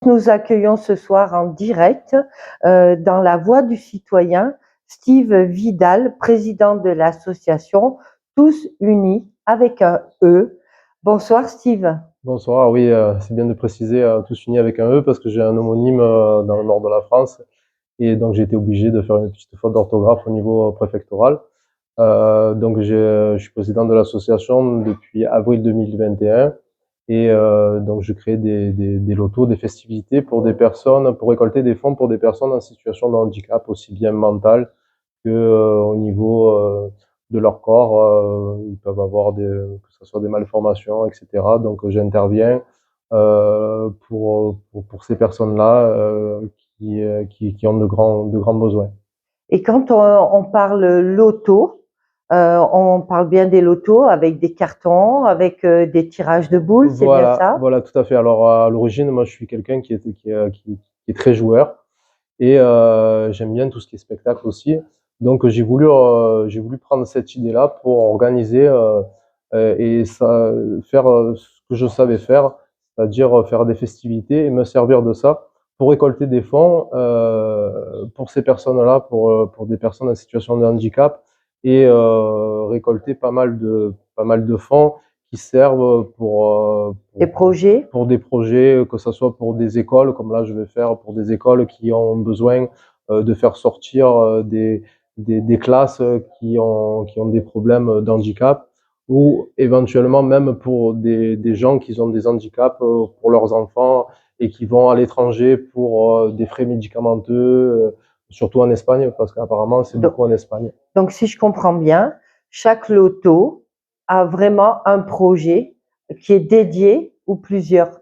nous accueillons ce soir en direct dans la Voix du citoyen, Steve Vidal, président de l'association Tous Unis avec un E. Bonsoir Steve. Bonsoir, oui, c'est bien de préciser Tous Unis avec un E parce que j'ai un homonyme dans le nord de la France et donc j'ai été obligé de faire une petite faute d'orthographe au niveau préfectoral. Donc je suis président de l'association depuis avril 2021 et donc je crée des lotos, des festivités pour des personnes, pour récolter des fonds pour des personnes en situation de handicap, aussi bien mental que au niveau de leur corps. Ils peuvent avoir que ce soit des malformations, etc. Donc j'interviens pour ces personnes-là qui ont de grands besoins. Et quand on parle loto, on parle bien des lotos avec des cartons, avec des tirages de boules, c'est bien ça? Voilà, tout à fait. Alors à l'origine, moi je suis quelqu'un qui est très joueur et j'aime bien tout ce qui est spectacle aussi. Donc j'ai voulu prendre cette idée-là pour organiser et ça, faire ce que je savais faire, c'est-à-dire faire des festivités et me servir de ça pour récolter des fonds pour ces personnes-là, pour des personnes en situation de handicap et récolter pas mal de fonds qui servent Des projets? pour des projets, que ce soit pour des écoles, comme là je vais faire pour des écoles qui ont besoin de faire sortir des classes qui ont des problèmes d'handicap, ou éventuellement même pour des gens qui ont des handicaps pour leurs enfants et qui vont à l'étranger pour des frais médicamenteux, surtout en Espagne, parce qu'apparemment c'est beaucoup en Espagne. Donc si je comprends bien, chaque loto a vraiment un projet qui est dédié ou plusieurs?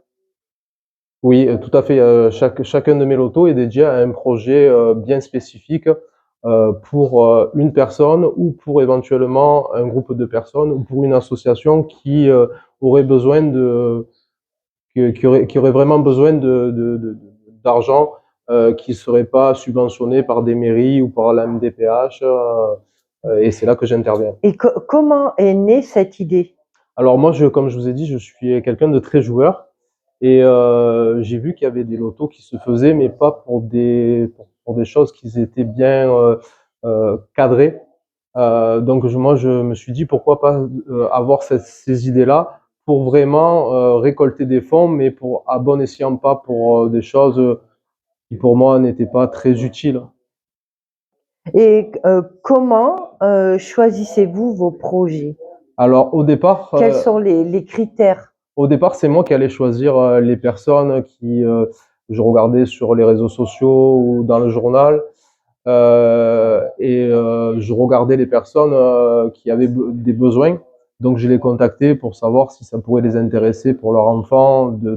Oui, tout à fait. Chacun de mes lotos est dédié à un projet bien spécifique pour une personne ou pour éventuellement un groupe de personnes ou pour une association qui aurait besoin qui aurait vraiment besoin d'argent qui ne serait pas subventionné par des mairies ou par la MDPH. Et c'est là que j'interviens. Et comment est née cette idée? Alors moi, comme je vous ai dit, je suis quelqu'un de très joueur. Et j'ai vu qu'il y avait des lotos qui se faisaient, mais pas pour pour des choses qui étaient bien cadrées. Donc moi, je me suis dit pourquoi pas avoir ces idées-là pour vraiment récolter des fonds, mais pour à bon escient, pas pour des choses qui pour moi n'étaient pas très utiles. Et comment choisissez-vous vos projets? Alors Quels sont les critères? au départ, c'est moi qui allais choisir les personnes qui je regardais sur les réseaux sociaux ou dans le journal. Et je regardais les personnes qui avaient des besoins. Donc je les contactais pour savoir si ça pourrait les intéresser pour leur enfant, de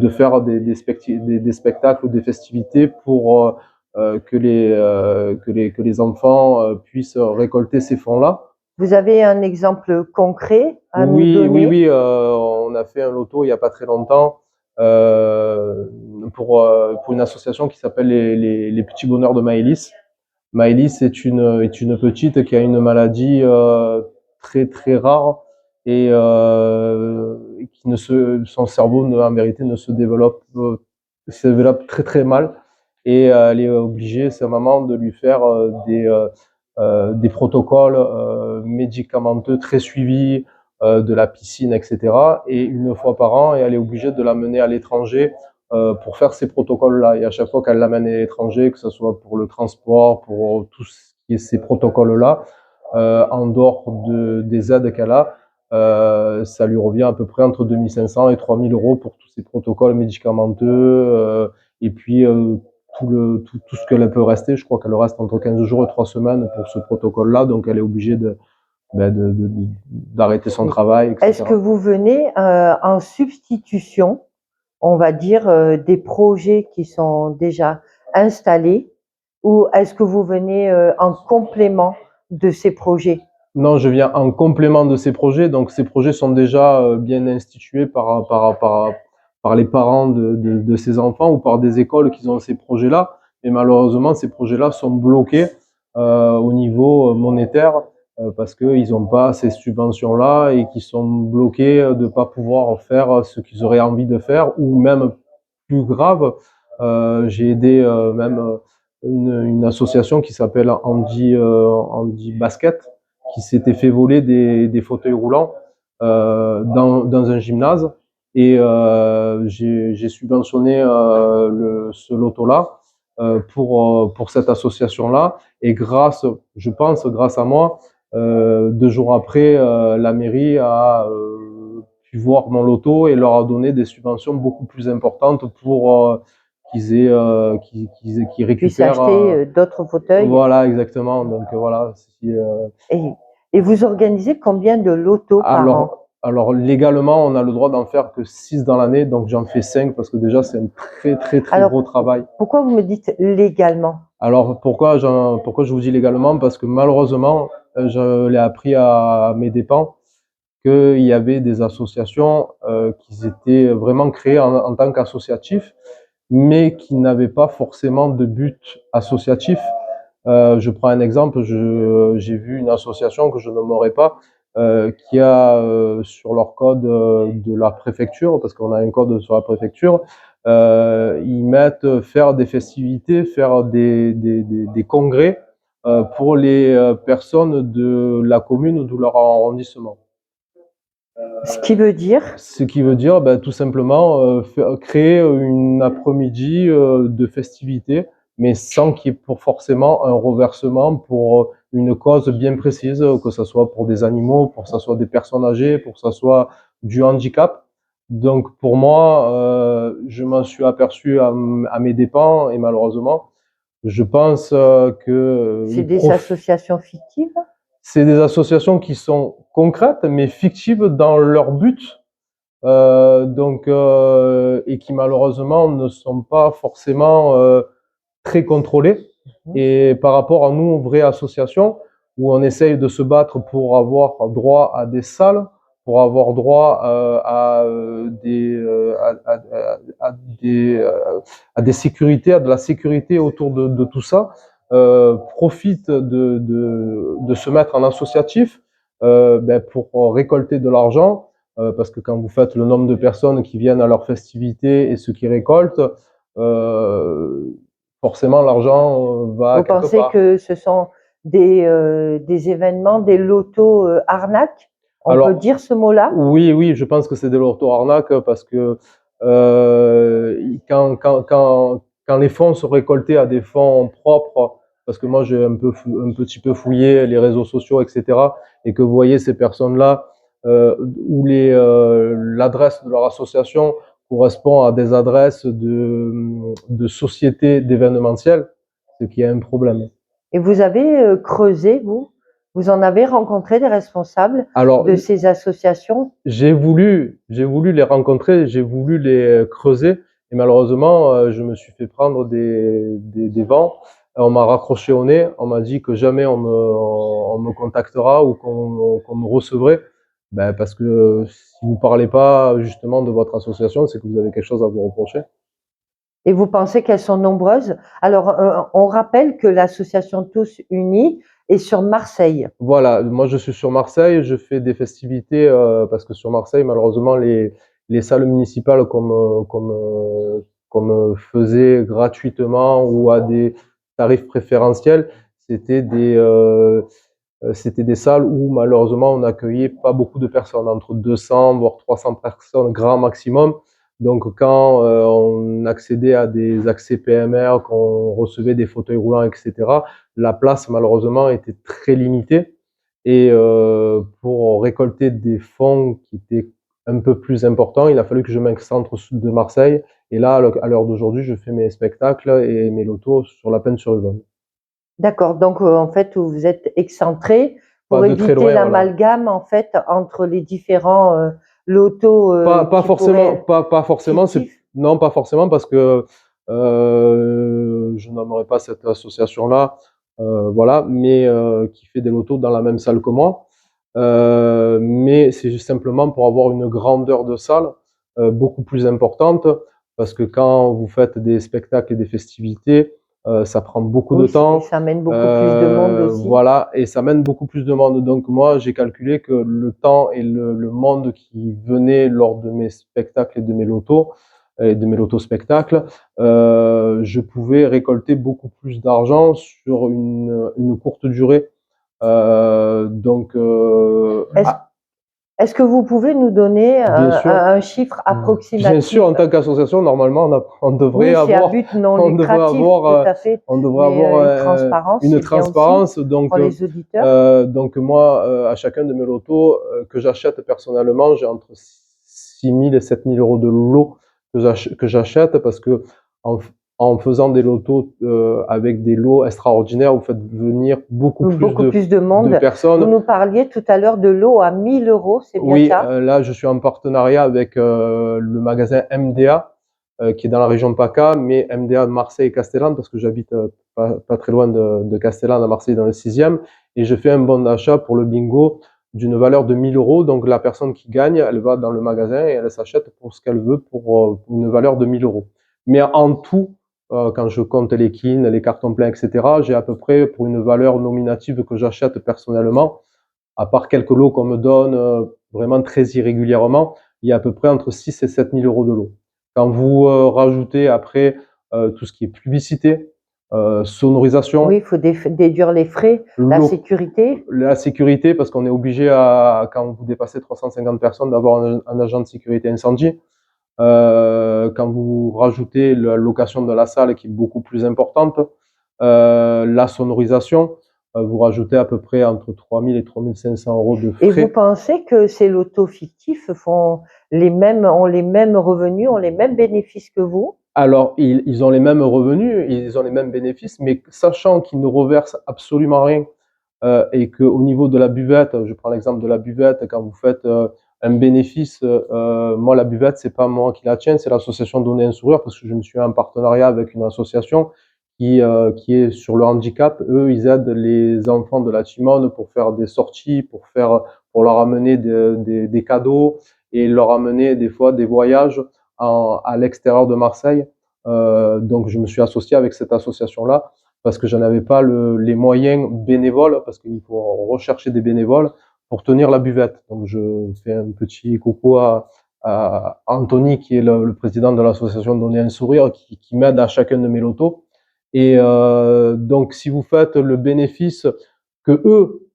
faire des spectacles ou des festivités pour que les enfants puissent récolter ces fonds-là. Vous avez un exemple concret à nous donner? Oui, on a fait un loto il y a pas très longtemps pour une association qui s'appelle les Petits Bonheurs de Maëlys. Maëlys est une petite qui a une maladie très rare et son cerveau en vérité ne se développe très mal et elle est obligée, sa maman, de lui faire des protocoles médicamenteux très suivis, de la piscine, etc. Et une fois par an, et elle est obligée de l'amener à l'étranger pour faire ces protocoles-là. Et à chaque fois qu'elle l'amène à l'étranger, que ce soit pour le transport, pour tout ce qui est ces protocoles-là, en dehors des aides qu'elle a, ça lui revient à peu près entre 2500 et 3000 euros pour tous ces protocoles médicamenteux, et puis tout ce qu'elle peut rester. Je crois qu'elle reste entre 15 jours et 3 semaines pour ce protocole-là, donc elle est obligée d'arrêter son travail, etc. Est-ce que vous venez en substitution, on va dire, des projets qui sont déjà installés, ou est-ce que vous venez en complément de ces projets? Non, je viens en complément de ces projets. Donc ces projets sont déjà bien institués par les parents de ces enfants ou par des écoles qui ont ces projets-là. Mais malheureusement, ces projets-là sont bloqués au niveau monétaire parce qu'ils n'ont pas ces subventions-là et qui sont bloqués de ne pas pouvoir faire ce qu'ils auraient envie de faire, ou même plus grave, j'ai aidé même une association qui s'appelle Handi Basket, qui s'était fait voler des fauteuils roulants dans un gymnase, et j'ai subventionné ce loto-là pour cette association-là, et je pense, grâce à moi, 2 jours après, la mairie a pu voir mon loto et leur a donné des subventions beaucoup plus importantes pour qu'ils Puisse récupèrent. acheter d'autres fauteuils. Voilà, exactement. Donc voilà. Et, et vous organisez combien de lotos par an? Alors légalement, on a le droit d'en faire que 6 dans l'année, donc j'en fais 5 parce que déjà c'est un très gros travail. Pourquoi vous me dites légalement? Alors pourquoi je vous dis légalement? Parce que malheureusement, je l'ai appris à mes dépens qu'il y avait des associations qui étaient vraiment créées en tant qu'associatifs, mais qui n'avaient pas forcément de but associatif. Je prends un exemple, j'ai vu une association que je nommerai pas, qui a sur leur code de la préfecture, parce qu'on a un code sur la préfecture, ils mettent faire des festivités, faire des congrès pour les personnes de la commune ou de leur arrondissement. Ce qui veut dire? Ce qui veut dire tout simplement créer une après-midi de festivités, mais sans qu'il y ait forcément un reversement pour une cause bien précise, que ce soit pour des animaux, pour que ce soit des personnes âgées, pour que ce soit du handicap. Donc pour moi, je m'en suis aperçu à mes dépens, et malheureusement, je pense que C'est des associations fictives? c'est des associations qui sont concrètes, mais fictives dans leur but. Et qui malheureusement ne sont pas forcément très contrôlés. Et par rapport à nous, vraies associations, où on essaye de se battre pour avoir droit à des salles, pour avoir droit à des sécurités, à de la sécurité autour de tout ça, profitent de se mettre en associatif pour récolter de l'argent. Parce que quand vous faites le nombre de personnes qui viennent à leurs festivités et ceux qui récoltent, forcément l'argent va quelque part. Vous pensez que ce sont des événements, des lotos arnaques? On peut dire ce mot-là? Oui, je pense que c'est des lotos arnaques parce que quand les fonds sont récoltés à des fonds propres, parce que moi j'ai un petit peu fouillé les réseaux sociaux, etc., et que vous voyez ces personnes-là où l'adresse de leur association correspond à des adresses de sociétés d'événementiel, c'est qu'il y a un problème. Et vous avez creusé, vous en avez rencontré des responsables de ces associations? J'ai voulu les rencontrer, j'ai voulu les creuser, et malheureusement, je me suis fait prendre des vents. On m'a raccroché au nez, on m'a dit que jamais on me contactera ou qu'on me recevrait. Parce que si vous parlez pas justement de votre association, c'est que vous avez quelque chose à vous reprocher. Et vous pensez qu'elles sont nombreuses? Alors, on rappelle que l'association Tous Unis est sur Marseille. Voilà, moi je suis sur Marseille, je fais des festivités parce que sur Marseille, malheureusement, les salles municipales comme faisaient gratuitement ou à des tarifs préférentiels, c'était des salles où malheureusement on n'accueillait pas beaucoup de personnes, entre 200 voire 300 personnes grand maximum. Donc quand on accédait à des accès PMR, qu'on recevait des fauteuils roulants, etc., la place malheureusement était très limitée. Et pour récolter des fonds qui étaient un peu plus importants, il a fallu que je m'excentre au sud de Marseille. Et là, à l'heure d'aujourd'hui, je fais mes spectacles et mes lotos sur la Peine-sur-Yvonne. D'accord, donc en fait, vous êtes excentré pour éviter l'amalgame, voilà, en fait, entre les différents lotos. Pas forcément. Non, pas forcément, parce que je n'aimerais pas cette association-là, voilà, mais qui fait des lotos dans la même salle que moi. Mais c'est juste simplement pour avoir une grandeur de salle beaucoup plus importante, parce que quand vous faites des spectacles et des festivités, ça prend beaucoup Oui, de temps. ça mène beaucoup plus de monde aussi. Voilà, et ça mène beaucoup plus de monde. Donc moi, j'ai calculé que le temps et le monde qui venait lors de mes spectacles et de mes lotos spectacles, je pouvais récolter beaucoup plus d'argent sur une courte durée. Donc, Est-ce que vous pouvez nous donner bien sûr, un chiffre approximatif? bien sûr, en tant qu'association, normalement, on devrait Oui, c'est à avoir, but non on devrait lucratif, tout avoir, à fait. on devrait Mais avoir une transparence, une c'est bien aussi transparence. pour les auditeurs. Donc moi, à chacun de mes lotos que j'achète personnellement, j'ai entre 6 000 et 7 000 euros de lots que j'achète parce que en, en faisant des lotos avec des lots extraordinaires, vous faites venir beaucoup plus Plus de de monde. personnes. Vous nous parliez tout à l'heure de lots à 1 000 euros, c'est bien Oui, ça? là, je suis en partenariat avec le magasin MDA, qui est dans la région PACA, mais MDA de Marseille et Castellane, parce que j'habite pas très loin de Castellane, à Marseille, dans le 6e, et je fais un bon d'achat pour le bingo d'une valeur de 1 000 euros. Donc la personne qui gagne, elle va dans le magasin et elle s'achète pour ce qu'elle veut pour une valeur de 1 000 euros. Mais en tout, quand je compte les quines, les cartons pleins, etc., j'ai à peu près, pour une valeur nominative que j'achète personnellement, à part quelques lots qu'on me donne vraiment très irrégulièrement, il y a à peu près entre 6 et 7 000 euros de lots. Quand vous rajoutez après tout ce qui est publicité, sonorisation, Oui, il faut déduire les frais, la sécurité. la sécurité, parce qu'on est obligé, quand vous dépassez 350 personnes, d'avoir un agent de sécurité incendie. Quand vous rajoutez la location de la salle qui est beaucoup plus importante, la sonorisation, vous rajoutez à peu près entre 3 000 et 3 500 euros de Et vous frais. pensez que ces lotos fictifs ont les mêmes revenus, ont les mêmes bénéfices que vous? Alors, ils ont les mêmes revenus, ils ont les mêmes bénéfices, mais sachant qu'ils ne reversent absolument rien, et qu'au niveau de la buvette, je prends l'exemple de la buvette, quand vous faites un bénéfice, moi la buvette, c'est pas moi qui la tiens, c'est l'association Donner un sourire, parce que je me suis en partenariat avec une association qui est sur le handicap. Eux, ils aident les enfants de la Timone pour faire des sorties, pour leur amener des cadeaux et leur amener des fois des voyages à l'extérieur de Marseille. Donc je me suis associé avec cette association-là parce que je n'avais pas les moyens bénévoles, parce qu'il faut rechercher des bénévoles pour tenir la buvette. Donc je fais un petit coucou à Anthony, qui est le président de l'association Donner un sourire, qui m'aide à chacun de mes lotos. Et donc si vous faites le bénéfice que eux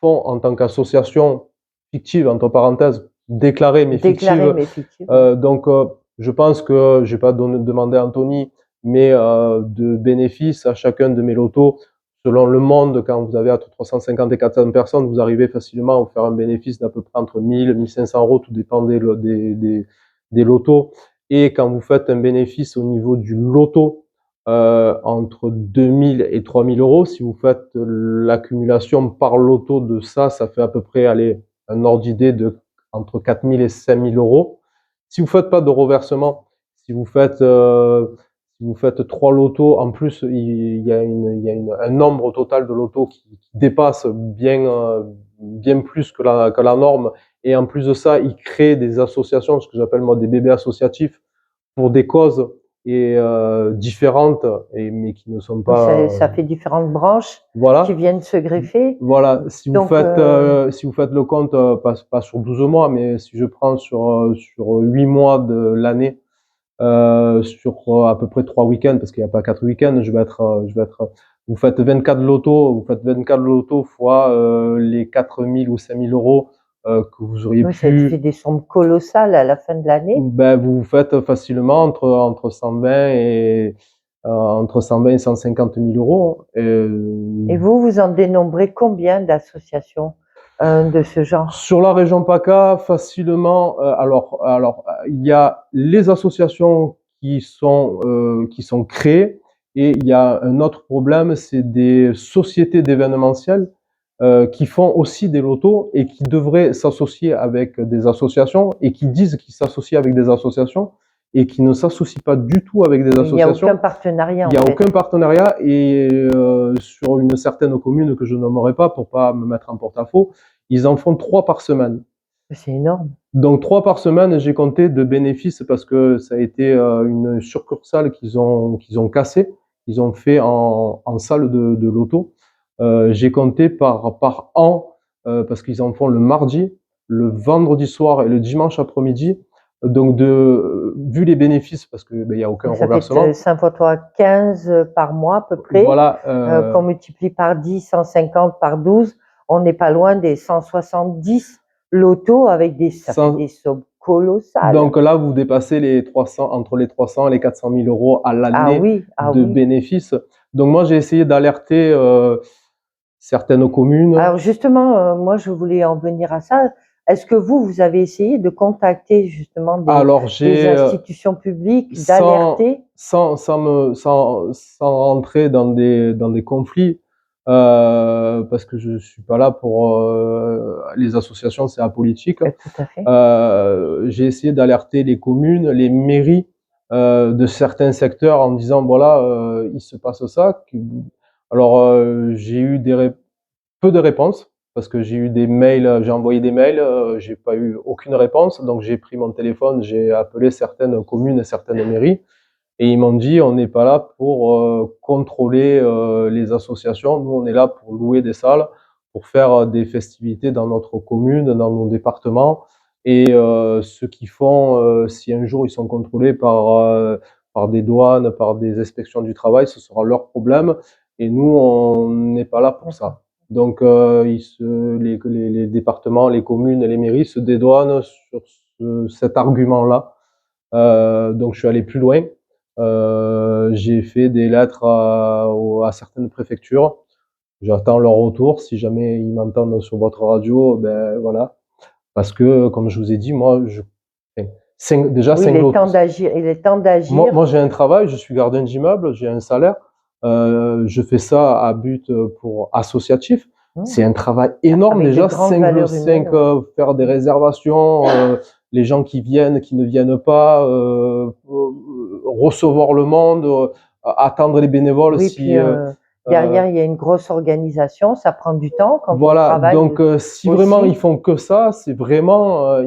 font en tant qu'association fictive, entre parenthèses, déclarée mais fictive, donc je pense que je vais pas demander à Anthony, mais de bénéfices à chacun de mes lotos, selon le monde, quand vous avez entre 350 et 400 personnes, vous arrivez facilement à faire un bénéfice d'à peu près entre 1000 et 1500 euros, tout dépend des lotos. Et quand vous faites un bénéfice au niveau du loto, entre 2000 et 3000 euros, si vous faites l'accumulation par loto de ça, ça fait à peu près, allez, un ordre d'idée de entre 4000 et 5000 euros. Si vous faites pas de reversement, si vous faites 3 lotos, en plus il y a un nombre total de lotos qui dépasse bien plus que la norme, et en plus de ça, ils créent des associations, ce que j'appelle moi des bébés associatifs, pour des causes différentes, mais qui ne sont pas. Ça fait différentes branches Voilà. qui viennent se greffer. Voilà, si vous faites le compte, pas sur 12 mois, mais si je prends sur 8 mois de l'année, sur à peu près 3 week-ends, parce qu'il n'y a pas 4 week-ends, vous faites 24 lotos fois les 4 000 ou 5 000 euros que vous auriez Oui, ça fait des sommes colossales à la fin de l'année. Ben, vous faites facilement entre 120 et 150 000 euros. Et vous en dénombrez combien d'associations de ce genre? Sur la région PACA, facilement. Alors, il y a les associations qui sont créées, et il y a un autre problème, c'est des sociétés d'événementiel qui font aussi des lotos et qui devraient s'associer avec des associations, et qui disent qu'ils s'associent avec des associations et qui ne s'associent pas du tout avec des associations. Il n'y a aucun partenariat. Il n'y a aucun partenariat, et sur une certaine commune que je nommerai pas pour pas me mettre en porte-à-faux, ils en font 3 par semaine. C'est énorme. Donc 3 par semaine, j'ai compté de bénéfices, parce que ça a été une succursale qu'ils ont cassée. qu'ils ont fait en salle de loto. J'ai compté par an, parce qu'ils en font le mardi, le vendredi soir et le dimanche après-midi. Donc, vu les bénéfices, parce que il y a aucun Donc ça fait reversement. 5 fois 3, 15 par mois à peu près. Voilà. Qu'on multiplie par 10, 150 par 12, on n'est pas loin des 170 lotos avec ça fait des sommes colossales. Donc là, vous dépassez entre les 300 et les 400 000 euros à l'année de bénéfices. Donc moi, j'ai essayé d'alerter certaines communes. Alors justement, moi, je voulais en venir à ça. Est-ce que vous avez essayé de contacter justement des institutions publiques, d'alerter? Sans rentrer dans des conflits, parce que je suis pas là pour les associations, c'est apolitique. Tout à fait. J'ai essayé d'alerter les communes, les mairies de certains secteurs en disant voilà, il se passe ça. Alors j'ai eu peu de réponses parce que j'ai eu des mails, j'ai envoyé des mails, j'ai pas eu aucune réponse. Donc j'ai pris mon téléphone, j'ai appelé certaines communes et certaines mairies. Et ils m'ont dit, on n'est pas là pour contrôler les associations. Nous, on est là pour louer des salles, pour faire des festivités dans notre commune, dans nos départements. Et ceux qui font, si un jour ils sont contrôlés par des douanes, par des inspections du travail, ce sera leur problème. Et nous, on n'est pas là pour ça. Donc, les départements, les communes, les mairies se dédouanent sur cet argument-là. Donc, je suis allé plus loin. J'ai fait des lettres à certaines préfectures. J'attends leur retour. Si jamais ils m'entendent sur votre radio, ben voilà. Parce que, comme je vous ai dit, moi, déjà, oui, il est temps d'agir. Il est temps d'agir. Moi, j'ai un travail, je suis gardien d'immeuble, j'ai un salaire. Je fais ça à but associatif. C'est un travail énorme. Avec déjà, 5 faire des réservations, les gens qui viennent, qui ne viennent pas, recevoir le monde, attendre les bénévoles. Oui, puis derrière, il y a une grosse organisation, ça prend du temps quand on travaille. Donc si vraiment ils font que ça, c'est vraiment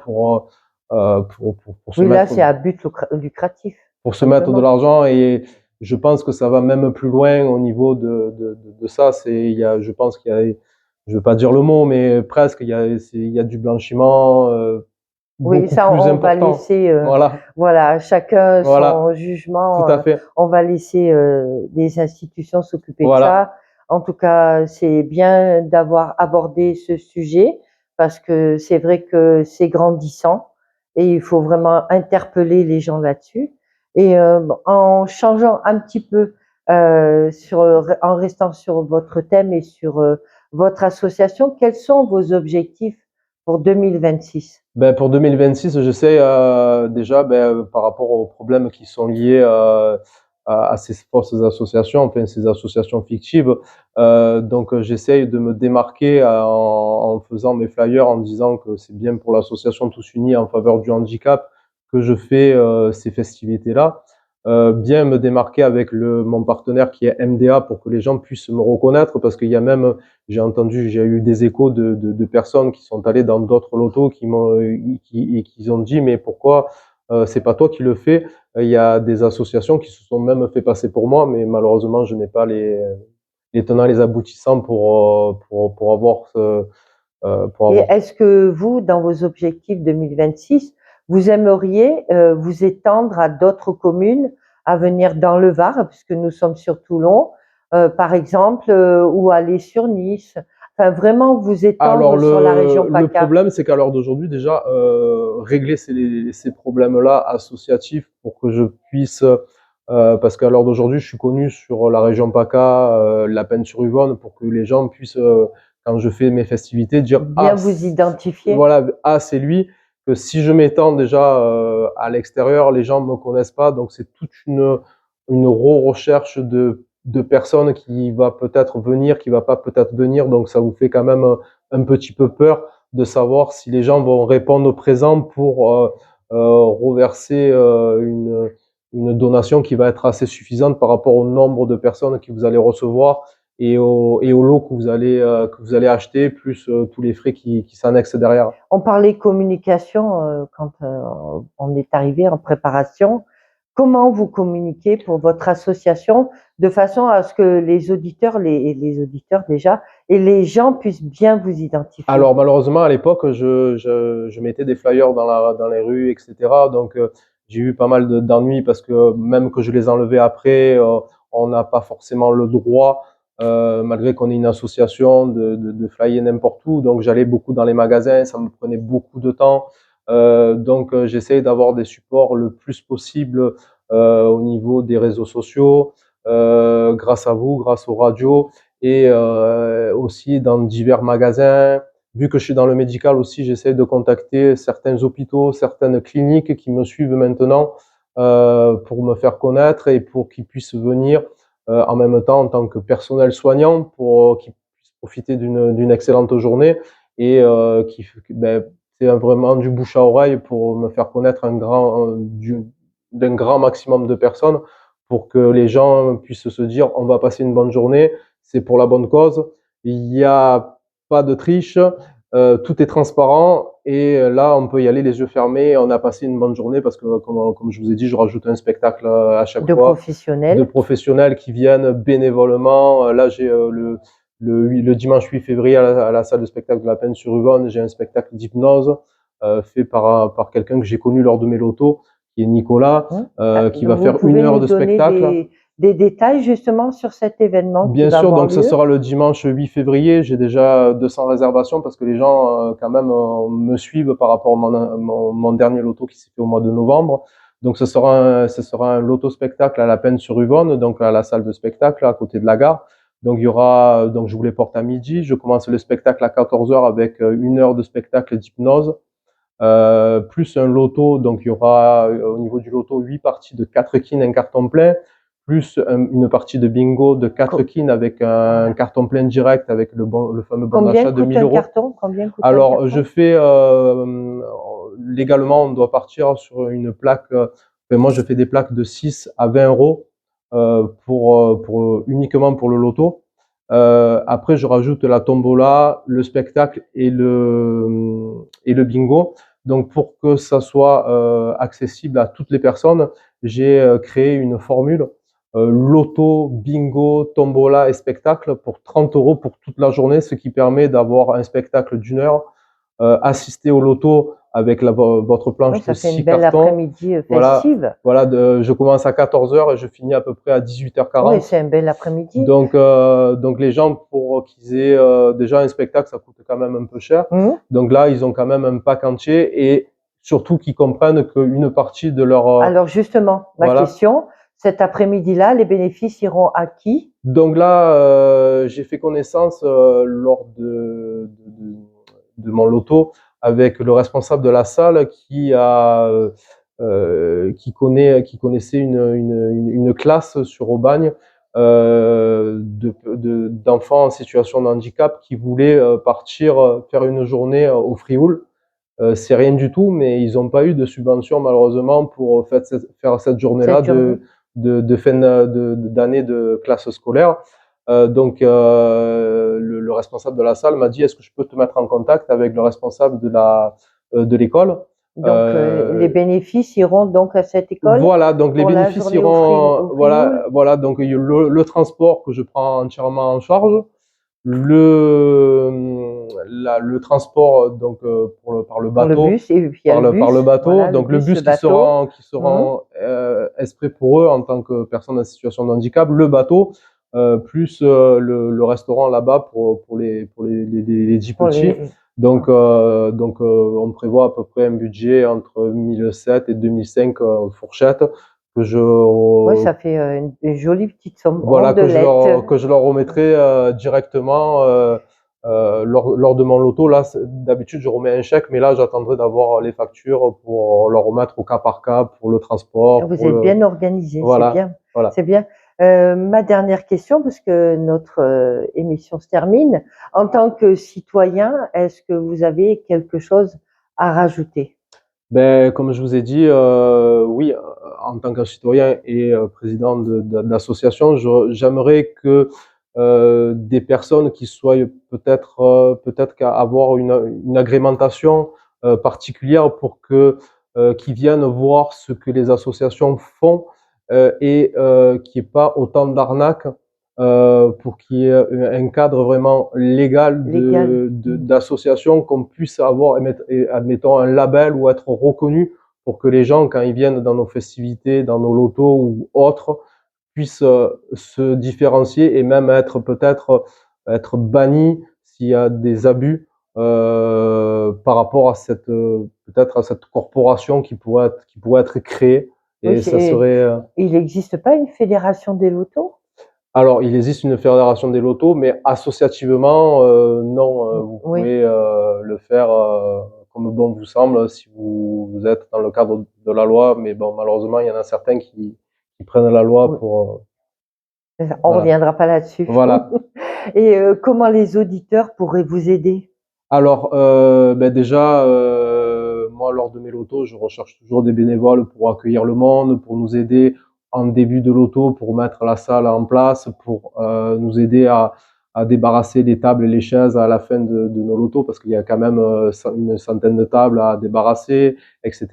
pour se oui, mettre. là, c'est à but lucratif. Pour se mettre de l'argent, et je pense que ça va même plus loin au niveau de ça. Je pense qu'il y a, je veux pas dire le mot, mais presque, il y a du blanchiment oui, ça, plus on important. va laisser, voilà, chacun son jugement. Tout à fait. On va laisser les institutions s'occuper de ça. En tout cas, c'est bien d'avoir abordé ce sujet parce que c'est vrai que c'est grandissant et il faut vraiment interpeller les gens là-dessus. Et en changeant un petit peu, en restant sur votre thème et sur votre association, quels sont vos objectifs pour 2026? Ben, pour 2026, j'essaie déjà, par rapport aux problèmes qui sont liés à ces fausses associations, enfin ces associations fictives. Donc j'essaye de me démarquer en faisant mes flyers, en disant que c'est bien pour l'association Tous Unis en faveur du handicap que je fais ces festivités-là. Bien me démarquer avec mon partenaire qui est MDA pour que les gens puissent me reconnaître, parce qu'il y a même, j'ai eu des échos de personnes qui sont allées dans d'autres lotos qui ont dit mais pourquoi c'est pas toi qui le fais? Il y a des associations qui se sont même fait passer pour moi, mais malheureusement je n'ai pas les tenants, les aboutissants pour avoir Et est-ce que vous, dans vos objectifs 2026, vous aimeriez vous étendre à d'autres communes à venir dans le Var, puisque nous sommes sur Toulon, par exemple, ou aller sur Nice, enfin vraiment vous étendre sur la région PACA? Le problème, c'est qu'à l'heure d'aujourd'hui, déjà, régler ces problèmes-là associatifs pour que je puisse, parce qu'à l'heure d'aujourd'hui, je suis connu sur la région PACA, la Peine-sur-Yvonne, pour que les gens puissent, quand je fais mes festivités, dire bien vous identifier. Voilà, c'est lui. Que si je m'étends déjà à l'extérieur, les gens me connaissent pas, donc c'est toute une recherche de personnes qui va peut-être venir, qui va pas peut-être venir, donc ça vous fait quand même un petit peu peur de savoir si les gens vont répondre au présent pour reverser une donation qui va être assez suffisante par rapport au nombre de personnes que vous allez recevoir et au lot que vous allez acheter, plus tous les frais qui s'annexent derrière. On parlait communication quand on est arrivé en préparation. comment vous communiquez pour votre association de façon à ce que les auditeurs, les auditeurs déjà, et les gens puissent bien vous identifier? Alors malheureusement à l'époque je mettais des flyers dans les rues, etc. Donc j'ai eu pas mal d'ennuis parce que même que je les enlevais après, on n'a pas forcément le droit, malgré qu'on est une association, de flyer n'importe où. Donc j'allais beaucoup dans les magasins, ça me prenait beaucoup de temps. Donc j'essaye d'avoir des supports le plus possible au niveau des réseaux sociaux, grâce à vous, grâce aux radios et aussi dans divers magasins. Vu que je suis dans le médical aussi, j'essaie de contacter certains hôpitaux, certaines cliniques qui me suivent maintenant pour me faire connaître et pour qu'ils puissent venir en même temps en tant que personnel soignant pour qu'ils puissent profiter d'une excellente journée et c'est vraiment du bouche à oreille pour me faire connaître d'un grand maximum de personnes pour que les gens puissent se dire on va passer une bonne journée, c'est pour la bonne cause, il n'y a pas de triche, tout est transparent et là on peut y aller les yeux fermés, on a passé une bonne journée parce que comme je vous ai dit, je rajoute un spectacle à chaque fois de professionnels qui viennent bénévolement. Là j'ai le dimanche 8 février à la salle de spectacle de la Peine-sur-Yvonne, j'ai un spectacle d'hypnose fait par quelqu'un que j'ai connu lors de mes lotos, qui est Nicolas, qui va faire 1 heure de spectacle. Des détails justement sur cet événement? Bien sûr, donc ce sera le dimanche 8 février. J'ai déjà 200 réservations parce que les gens quand même me suivent par rapport à mon dernier loto qui s'est fait au mois de novembre. Donc ce sera un loto spectacle à la Peine-sur-Yvonne, donc à la salle de spectacle à côté de la gare. Donc il y aura, donc je vous les porte à midi. Je commence le spectacle à 14 h avec 1 heure de spectacle d'hypnose. Plus un loto, donc il y aura au niveau du loto 8 parties de 4 quines, un carton plein, plus une partie de bingo de 4 quines avec un carton plein direct avec le fameux bon d'achat de 1 000 €. Combien coûte Alors un carton? je fais légalement on doit partir sur une plaque, moi je fais des plaques de 6 à 20 € uniquement pour le loto. Après je rajoute la tombola, le spectacle et le bingo. Donc pour que ça soit accessible à toutes les personnes, j'ai créé une formule loto, bingo, tombola et spectacle pour 30 € pour toute la journée, ce qui permet d'avoir un spectacle d'1 heure, assister au loto avec votre planche de 6 cartons. Ça fait une belle après-midi festive. Voilà, je commence à 14 h et je finis à peu près à 18 h 40. Oui, c'est un bel après-midi. Donc les gens, pour qu'ils aient déjà un spectacle, ça coûte quand même un peu cher. Donc là, ils ont quand même un pack entier et surtout qu'ils comprennent qu'une partie de leur... Alors justement, ma question, cet après-midi-là, les bénéfices iront à qui? Donc là, j'ai fait connaissance lors de mon loto avec le responsable de la salle qui connaissait une classe sur Aubagne d'enfants en situation de handicap qui voulaient partir faire une journée au Frioul. C'est rien du tout, mais ils n'ont pas eu de subvention malheureusement pour faire cette journée-là de fin d'année de classe scolaire. Donc le responsable de la salle m'a dit est-ce que je peux te mettre en contact avec le responsable de l'école. Donc les bénéfices iront donc à cette école? Voilà, donc les bénéfices iront voilà donc le transport que je prends entièrement en charge, le transport donc par le bateau, par le bus, et puis par le bateau, voilà, donc le bus qui sera exprès pour eux en tant que personnes en situation de handicap, le bateau plus le restaurant là-bas pour les 10 petits. Donc on prévoit à peu près un budget entre 1 700 et 2 500 fourchettes que ça fait une jolie petite somme. Voilà, que je leur remettrai directement lors de mon loto. Là, d'habitude, je remets un chèque, mais là, j'attendrai d'avoir les factures pour leur remettre au cas par cas pour le transport. Vous êtes bien organisé, voilà, c'est bien. Voilà. C'est bien. Ma dernière question, parce que notre émission se termine. En tant que citoyen, est-ce que vous avez quelque chose à rajouter? Ben, comme je vous ai dit, oui, en tant que citoyen et président d'association, j'aimerais que des personnes qui soient peut-être qu'à avoir une agrémentation particulière pour que qui viennent voir ce que les associations font et qu'il n'y ait pas autant d'arnaques pour qu'il y ait un cadre vraiment légal d'association, qu'on puisse avoir, admettons, un label ou être reconnu pour que les gens, quand ils viennent dans nos festivités, dans nos lotos ou autres, puissent se différencier et même peut-être être bannis s'il y a des abus par rapport à peut-être à cette corporation qui pourrait être créée. Et oui, ça serait. Il n'existe pas une fédération des lotos? Alors, il existe une fédération des lotos, mais associativement, non. Vous pouvez le faire comme bon vous semble si vous êtes dans le cadre de la loi, mais bon, malheureusement, il y en a certains qui prennent la loi pour. On reviendra pas là-dessus. Voilà. Et comment les auditeurs pourraient vous aider? Alors, déjà, moi, lors de mes lotos, je recherche toujours des bénévoles pour accueillir le monde, pour nous aider en début de loto, pour mettre la salle en place, pour nous aider à débarrasser les tables et les chaises à la fin de nos lotos, parce qu'il y a quand même une centaine de tables à débarrasser, etc.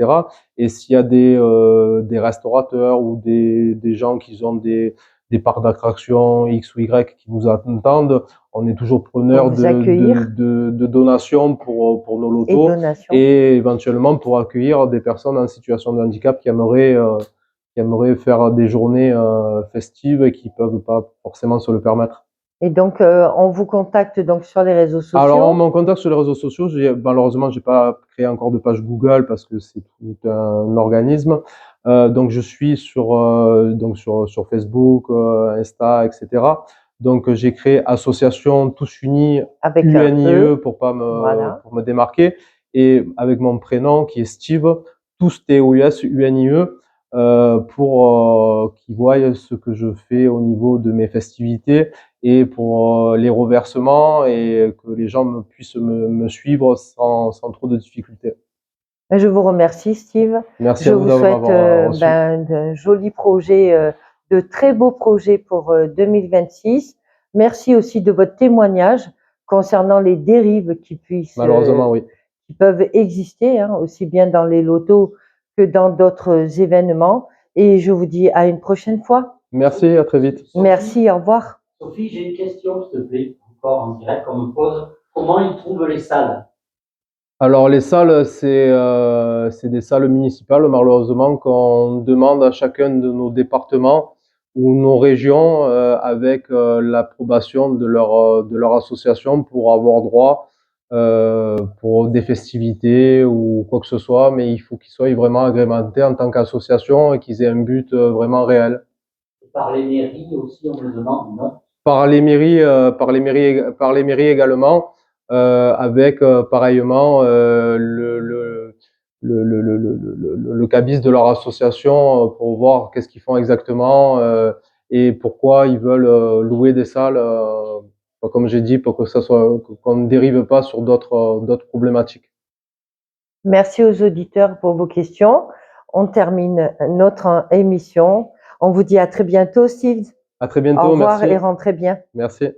Et s'il y a des restaurateurs ou des gens qui ont des parcs d'attraction X ou Y qui nous attendent, on est toujours preneur de donations pour nos lotos et éventuellement pour accueillir des personnes en situation de handicap qui aimeraient faire des journées festives et qui peuvent pas forcément se le permettre. Et donc, on vous contacte donc sur les réseaux sociaux? Alors, on me contacte sur les réseaux sociaux. Malheureusement, j'ai pas créé encore de page Google parce que c'est tout un organisme. Donc, je suis sur Facebook, Insta, etc. Donc, j'ai créé association Tous Unis avec UNIE pour pour me démarquer, et avec mon prénom qui est Steve, tous TOUS UNIE, pour qu'ils voient ce que je fais au niveau de mes festivités et pour les reversements, et que les gens puissent me suivre sans trop de difficultés. Je vous remercie, Steve. Merci à vous d'avoir reçu. De jolis projets, de très beaux projets pour 2026. Merci aussi de votre témoignage concernant les dérives qui Malheureusement, oui. qui peuvent exister, hein, aussi bien dans les lotos que dans d'autres événements. Et je vous dis à une prochaine fois. Merci, à très vite. Merci, au revoir. Sophie, j'ai une question, s'il te plaît, encore en direct, qu'on me pose. Comment ils trouvent les salles? Alors, les salles, c'est des salles municipales, malheureusement, qu'on demande à chacun de nos départements ou nos régions avec l'approbation de leur association pour avoir droit pour des festivités ou quoi que ce soit, mais il faut qu'ils soient vraiment agrémentés en tant qu'association et qu'ils aient un but vraiment réel. Par les mairies aussi, on me demande, non? Par les mairies également, avec pareillement le cabis de leur association pour voir qu'est-ce qu'ils font exactement et pourquoi ils veulent louer des salles, comme j'ai dit, pour que ça soit, qu'on ne dérive pas sur d'autres problématiques. Merci aux auditeurs pour vos questions. On termine notre émission. On vous dit à très bientôt, Steve. À très bientôt. Au revoir, merci. et rentrez bien. Merci.